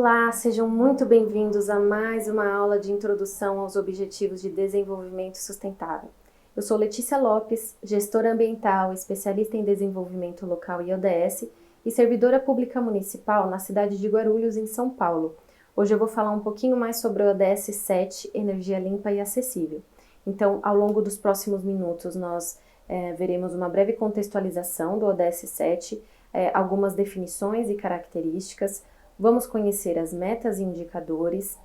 Olá, sejam muito bem-vindos a mais uma aula de introdução aos Objetivos de Desenvolvimento Sustentável. Eu sou Letícia Lopes, gestora ambiental, especialista em desenvolvimento local e ODS e servidora pública municipal na cidade de Guarulhos, em São Paulo. Hoje eu vou falar um pouquinho mais sobre o ODS 7, Energia Limpa e Acessível. Então, ao longo dos próximos minutos, nós veremos uma breve contextualização do ODS 7, algumas definições e características. Vamos conhecer as metas e indicadores,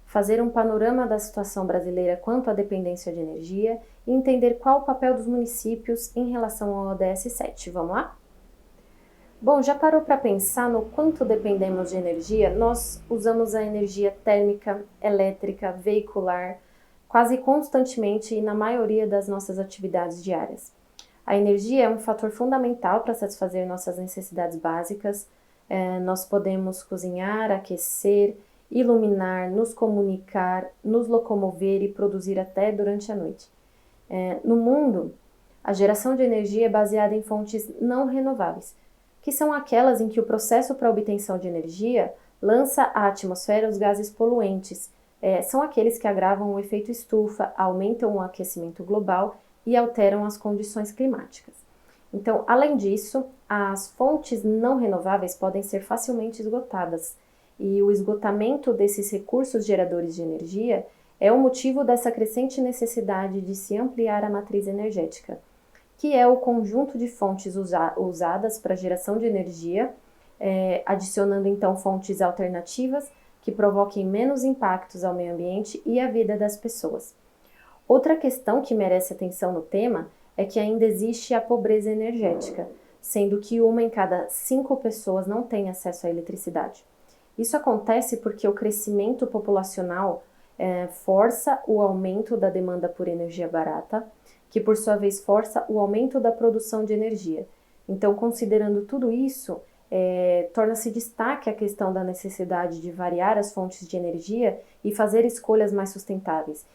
fazer um panorama da situação brasileira quanto à dependência de energia e entender qual o papel dos municípios em relação ao ODS 7. Vamos lá? Bom, já parou para pensar no quanto dependemos de energia? Nós usamos a energia térmica, elétrica, veicular, quase constantemente e na maioria das nossas atividades diárias. A energia é um fator fundamental para satisfazer nossas necessidades básicas. Nós podemos cozinhar, aquecer, iluminar, nos comunicar, nos locomover e produzir até durante a noite. No mundo, a geração de energia é baseada em fontes não renováveis, que são aquelas em que o processo para a obtenção de energia lança à atmosfera os gases poluentes. São aqueles que agravam o efeito estufa, aumentam o aquecimento global e alteram as condições climáticas. Então, além disso, as fontes não renováveis podem ser facilmente esgotadas, e o esgotamento desses recursos geradores de energia é o motivo dessa crescente necessidade de se ampliar a matriz energética, que é o conjunto de fontes usadas para geração de energia, adicionando então fontes alternativas que provoquem menos impactos ao meio ambiente e à vida das pessoas. Outra questão que merece atenção no tema é que ainda existe a pobreza energética, sendo que 1 em cada 5 pessoas não tem acesso à eletricidade. Isso acontece porque o crescimento populacional força o aumento da demanda por energia barata, que por sua vez força o aumento da produção de energia. Então, considerando tudo isso, torna-se destaque a questão da necessidade de variar as fontes de energia e fazer escolhas mais sustentáveis,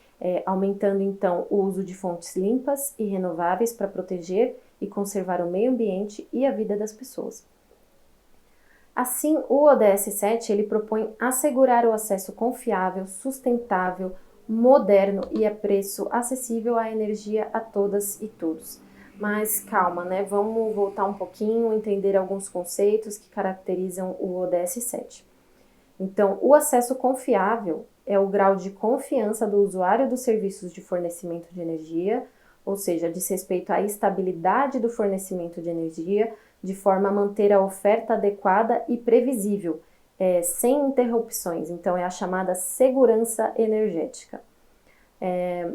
aumentando então o uso de fontes limpas e renováveis para proteger e conservar o meio ambiente e a vida das pessoas. Assim, o ODS 7 ele propõe assegurar o acesso confiável, sustentável, moderno e a preço acessível à energia a todas e todos. Mas calma, né? Vamos voltar um pouquinho, entender alguns conceitos que caracterizam o ODS 7. Então, o acesso confiável é o grau de confiança do usuário dos serviços de fornecimento de energia, ou seja, diz respeito à estabilidade do fornecimento de energia, de forma a manter a oferta adequada e previsível, sem interrupções. Então, é a chamada segurança energética.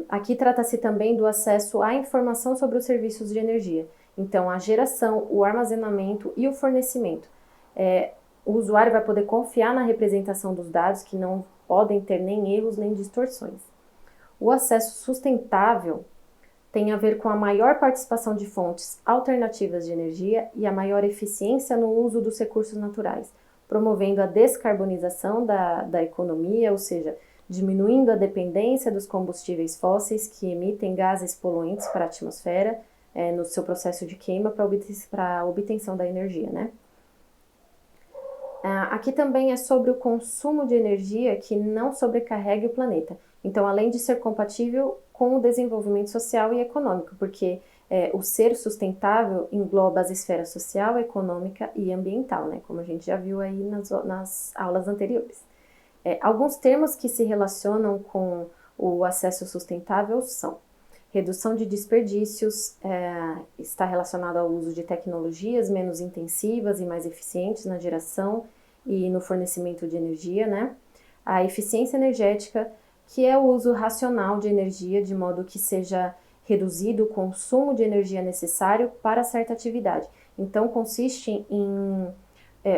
Aqui trata-se também do acesso à informação sobre os serviços de energia. Então, a geração, o armazenamento e o fornecimento. O usuário vai poder confiar na representação dos dados, que não podem ter nem erros nem distorções. O acesso sustentável tem a ver com a maior participação de fontes alternativas de energia e a maior eficiência no uso dos recursos naturais, promovendo a descarbonização da economia, ou seja, diminuindo a dependência dos combustíveis fósseis que emitem gases poluentes para a atmosfera no seu processo de queima para a obtenção da energia, né? Aqui também é sobre o consumo de energia que não sobrecarregue o planeta. Então, além de ser compatível com o desenvolvimento social e econômico, porque o ser sustentável engloba as esferas social, econômica e ambiental, né? Como a gente já viu aí nas aulas anteriores. Alguns termos que se relacionam com o acesso sustentável são redução de desperdícios, está relacionado ao uso de tecnologias menos intensivas e mais eficientes na geração e no fornecimento de energia, né? A eficiência energética, que é o uso racional de energia de modo que seja reduzido o consumo de energia necessário para certa atividade. Então, consiste em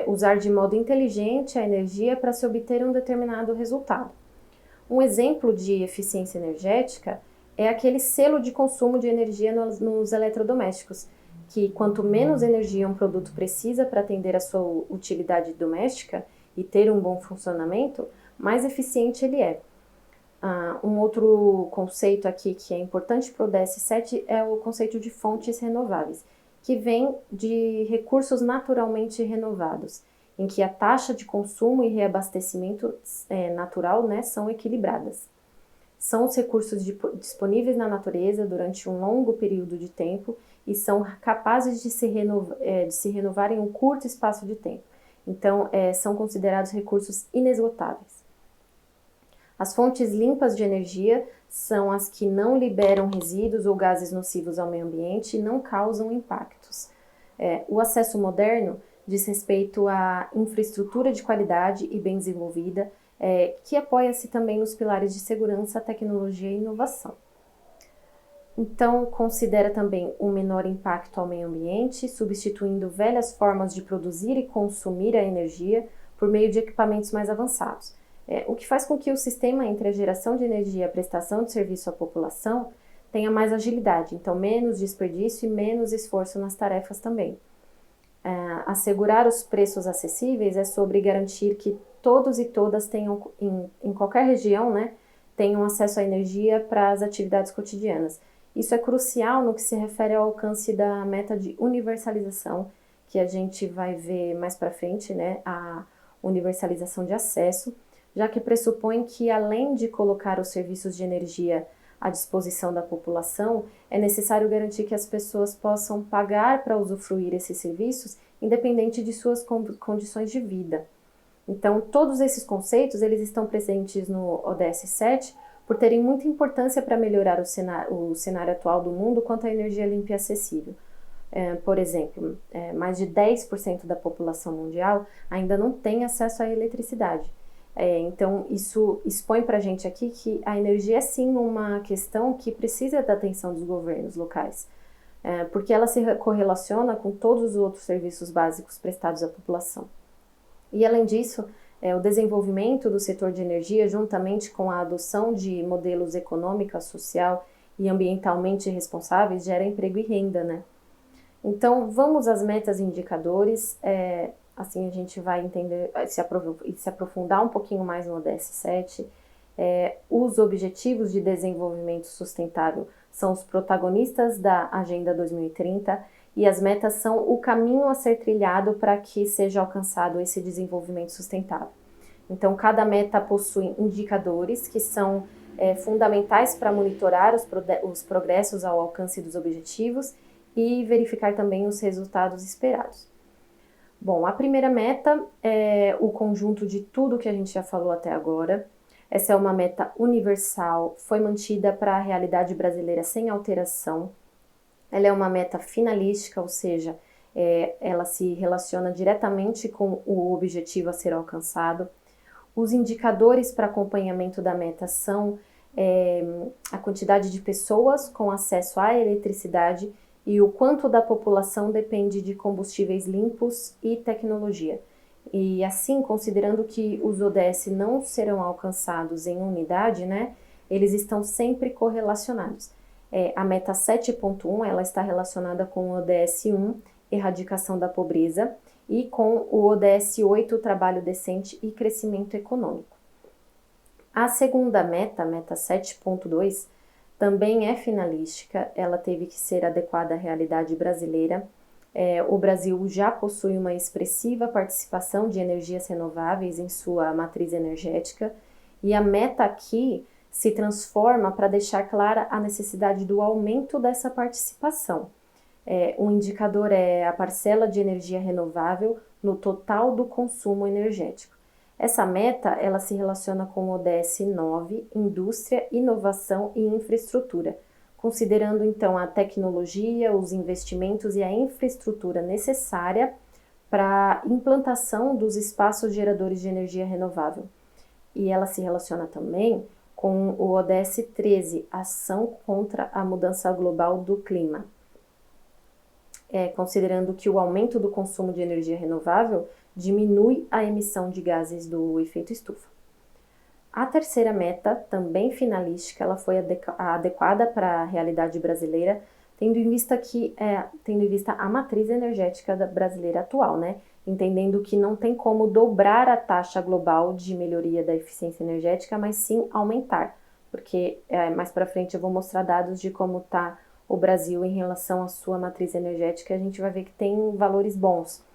usar de modo inteligente a energia para se obter um determinado resultado. Um exemplo de eficiência energética é aquele selo de consumo de energia nos eletrodomésticos, que quanto menos energia um produto precisa para atender a sua utilidade doméstica e ter um bom funcionamento, mais eficiente ele é. Um outro conceito aqui que é importante para o ODS 7 é o conceito de fontes renováveis, que vem de recursos naturalmente renovados. em que a taxa de consumo e reabastecimento natural, né, são equilibradas. São os recursos disponíveis na natureza durante um longo período de tempo e são capazes de se renovar em um curto espaço de tempo. Então, são considerados recursos inesgotáveis. As fontes limpas de energia são as que não liberam resíduos ou gases nocivos ao meio ambiente e não causam impactos. O acesso moderno diz respeito à infraestrutura de qualidade e bem desenvolvida, que apoia-se também nos pilares de segurança, tecnologia e inovação. Então, considera também um menor impacto ao meio ambiente, substituindo velhas formas de produzir e consumir a energia por meio de equipamentos mais avançados. O que faz com que o sistema entre a geração de energia e a prestação de serviço à população tenha mais agilidade, então menos desperdício e menos esforço nas tarefas também. Assegurar os preços acessíveis é sobre garantir que todos e todas tenham, em qualquer região, né, tenham acesso à energia para as atividades cotidianas. Isso é crucial no que se refere ao alcance da meta de universalização, que a gente vai ver mais para frente, né, a universalização de acesso, já que pressupõe que, além de colocar os serviços de energia à disposição da população, é necessário garantir que as pessoas possam pagar para usufruir esses serviços, independente de suas condições de vida. Então, todos esses conceitos, eles estão presentes no ODS 7, por terem muita importância para melhorar o cenário atual do mundo quanto à energia limpa e acessível. Por exemplo, mais de 10% da população mundial ainda não tem acesso à eletricidade. Então, isso expõe para a gente aqui que a energia é sim uma questão que precisa da atenção dos governos locais, porque ela se correlaciona com todos os outros serviços básicos prestados à população. E, além disso, o desenvolvimento do setor de energia, juntamente com a adoção de modelos econômica, social e ambientalmente responsáveis, gera emprego e renda, né? Então, vamos às metas e indicadores. Assim a gente vai entender se aprofundar um pouquinho mais no ODS 7. Os Objetivos de Desenvolvimento Sustentável são os protagonistas da Agenda 2030 e as metas são o caminho a ser trilhado para que seja alcançado esse desenvolvimento sustentável. Então, cada meta possui indicadores que são fundamentais para monitorar os progressos ao alcance dos objetivos e verificar também os resultados esperados. Bom, a primeira meta é o conjunto de tudo que a gente já falou até agora. Essa é uma meta universal, foi mantida para a realidade brasileira sem alteração. Ela é uma meta finalística, ou seja, ela se relaciona diretamente com o objetivo a ser alcançado. Os indicadores para acompanhamento da meta são a quantidade de pessoas com acesso à eletricidade e o quanto da população depende de combustíveis limpos e tecnologia. E assim, considerando que os ODS não serão alcançados em unidade, né, eles estão sempre correlacionados. A meta 7.1, ela está relacionada com o ODS 1, erradicação da pobreza, e com o ODS 8, trabalho decente e crescimento econômico. A segunda meta, meta 7.2, também é finalística, ela teve que ser adequada à realidade brasileira. O Brasil já possui uma expressiva participação de energias renováveis em sua matriz energética, e a meta aqui se transforma para deixar clara a necessidade do aumento dessa participação. Um indicador é a parcela de energia renovável no total do consumo energético. Essa meta, ela se relaciona com o ODS 9, Indústria, Inovação e Infraestrutura, considerando então a tecnologia, os investimentos e a infraestrutura necessária para a implantação dos espaços geradores de energia renovável. E ela se relaciona também com o ODS 13, Ação contra a Mudança Global do Clima, considerando que o aumento do consumo de energia renovável diminui a emissão de gases do efeito estufa. A terceira meta, também finalística, ela foi adequada para a realidade brasileira, tendo em vista a matriz energética brasileira atual, né? Entendendo que não tem como dobrar a taxa global de melhoria da eficiência energética, mas sim aumentar, porque mais para frente eu vou mostrar dados de como está o Brasil em relação à sua matriz energética, a gente vai ver que tem valores bons.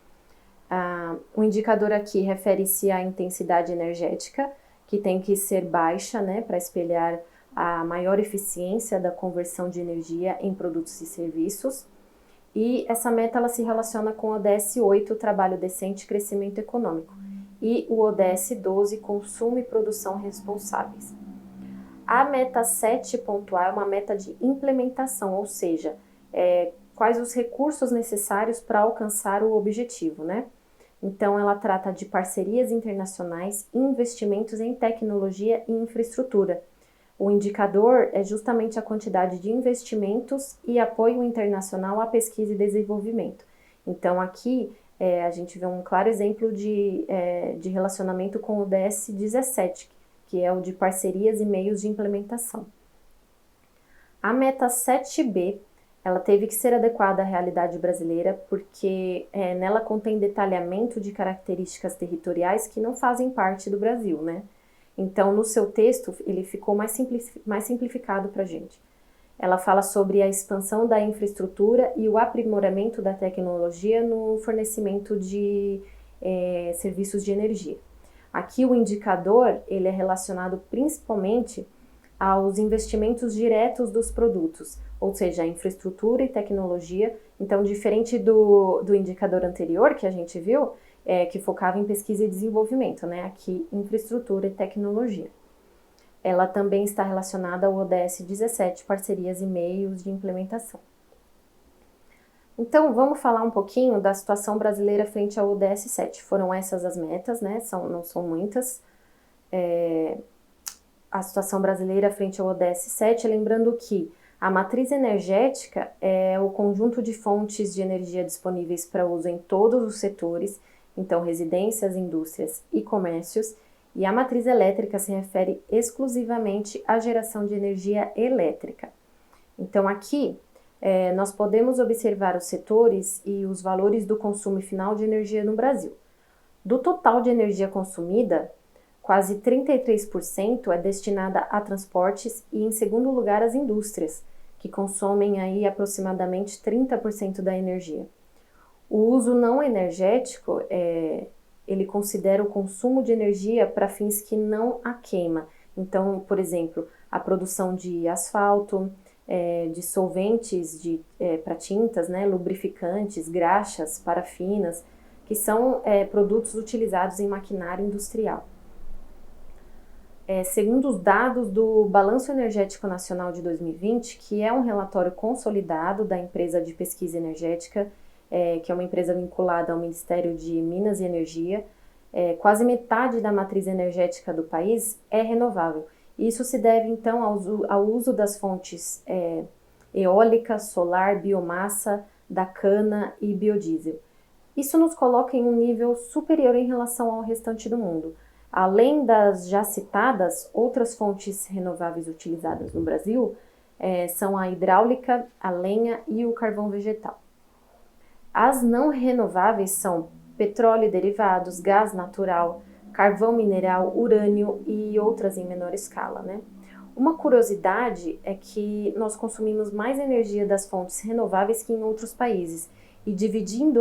O indicador aqui refere-se à intensidade energética, que tem que ser baixa, né, para espelhar a maior eficiência da conversão de energia em produtos e serviços. E essa meta ela se relaciona com o ODS 8, Trabalho Decente e Crescimento Econômico, e o ODS 12, Consumo e Produção Responsáveis. A meta 7.A é uma meta de implementação, ou seja, quais os recursos necessários para alcançar o objetivo, né? Então, ela trata de parcerias internacionais, investimentos em tecnologia e infraestrutura. O indicador é justamente a quantidade de investimentos e apoio internacional à pesquisa e desenvolvimento. Então, aqui a gente vê um claro exemplo de relacionamento com o ODS 17, que é o de parcerias e meios de implementação. A meta 7B, ela teve que ser adequada à realidade brasileira, porque nela contém detalhamento de características territoriais que não fazem parte do Brasil, né? Então, no seu texto, ele ficou mais simplificado para a gente. Ela fala sobre a expansão da infraestrutura e o aprimoramento da tecnologia no fornecimento de serviços de energia. Aqui o indicador ele é relacionado principalmente aos investimentos diretos dos produtos, ou seja, a infraestrutura e tecnologia. Então, diferente do indicador anterior que a gente viu, que focava em pesquisa e desenvolvimento, né? Aqui, infraestrutura e tecnologia. Ela também está relacionada ao ODS 17, parcerias e meios de implementação. Então, vamos falar um pouquinho da situação brasileira frente ao ODS 7. Foram essas as metas, né? Não são muitas. A situação brasileira frente ao ODS 7, lembrando que a matriz energética é o conjunto de fontes de energia disponíveis para uso em todos os setores, então residências, indústrias e comércios, e a matriz elétrica se refere exclusivamente à geração de energia elétrica. Então aqui nós podemos observar os setores e os valores do consumo final de energia no Brasil. Do total de energia consumida, quase 33% é destinada a transportes e, em segundo lugar, as indústrias, que consomem aí aproximadamente 30% da energia. O uso não energético, ele considera o consumo de energia para fins que não a queima. Então, por exemplo, a produção de asfalto, de solventes para tintas, né, lubrificantes, graxas, parafinas, que são produtos utilizados em maquinário industrial. Segundo os dados do Balanço Energético Nacional de 2020, que é um relatório consolidado da empresa de pesquisa energética, que é uma empresa vinculada ao Ministério de Minas e Energia, quase metade da matriz energética do país é renovável. Isso se deve, então, ao uso das fontes eólica, solar, biomassa, da cana e biodiesel. Isso nos coloca em um nível superior em relação ao restante do mundo. Além das já citadas, outras fontes renováveis utilizadas no Brasil são a hidráulica, a lenha e o carvão vegetal. As não renováveis são petróleo e derivados, gás natural, carvão mineral, urânio e outras em menor escala, né? Uma curiosidade é que nós consumimos mais energia das fontes renováveis que em outros países, e dividindo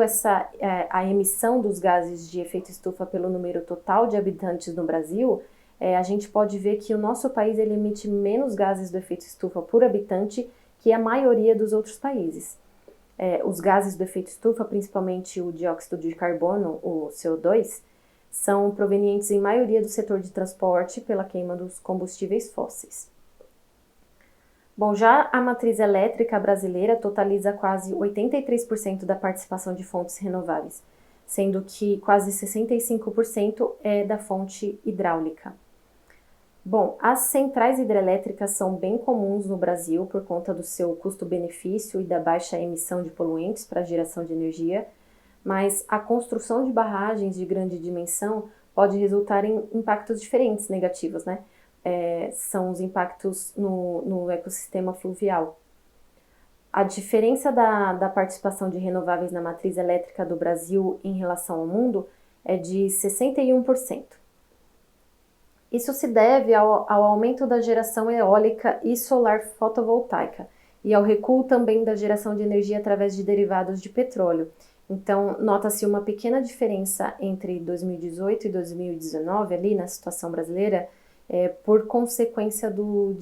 a emissão dos gases de efeito estufa pelo número total de habitantes no Brasil, a gente pode ver que o nosso país ele emite menos gases do efeito estufa por habitante que a maioria dos outros países. Os gases do efeito estufa, principalmente o dióxido de carbono, o CO2, são provenientes em maioria do setor de transporte pela queima dos combustíveis fósseis. Bom, já a matriz elétrica brasileira totaliza quase 83% da participação de fontes renováveis, sendo que quase 65% é da fonte hidráulica. Bom, as centrais hidrelétricas são bem comuns no Brasil por conta do seu custo-benefício e da baixa emissão de poluentes para a geração de energia, mas a construção de barragens de grande dimensão pode resultar em impactos diferentes negativos, né? São os impactos no ecossistema fluvial. A diferença da participação de renováveis na matriz elétrica do Brasil em relação ao mundo é de 61%. Isso se deve ao aumento da geração eólica e solar fotovoltaica e ao recuo também da geração de energia através de derivados de petróleo. Então, nota-se uma pequena diferença entre 2018 e 2019 ali na situação brasileira, por consequência do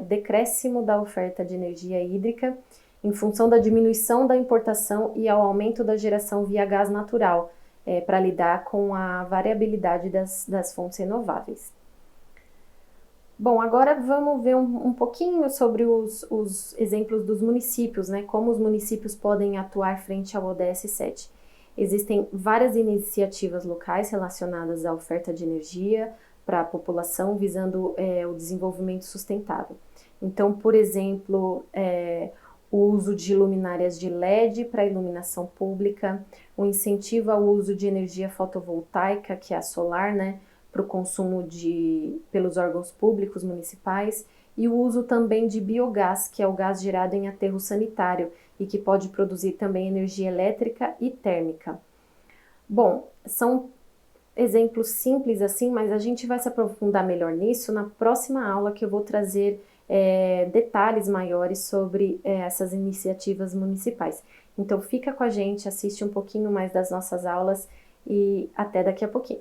decréscimo da oferta de energia hídrica em função da diminuição da importação e ao aumento da geração via gás natural, para lidar com a variabilidade das fontes renováveis. Bom, agora vamos ver um pouquinho sobre os exemplos dos municípios, né? Como os municípios podem atuar frente ao ODS 7. Existem várias iniciativas locais relacionadas à oferta de energia para a população, visando o desenvolvimento sustentável. Então, por exemplo, o uso de luminárias de LED para iluminação pública, o incentivo ao uso de energia fotovoltaica, que é a solar, né, para o consumo pelos órgãos públicos municipais, e o uso também de biogás, que é o gás gerado em aterro sanitário e que pode produzir também energia elétrica e térmica. Bom, são exemplos simples assim, mas a gente vai se aprofundar melhor nisso na próxima aula, que eu vou trazer detalhes maiores sobre essas iniciativas municipais. Então fica com a gente, assiste um pouquinho mais das nossas aulas e até daqui a pouquinho.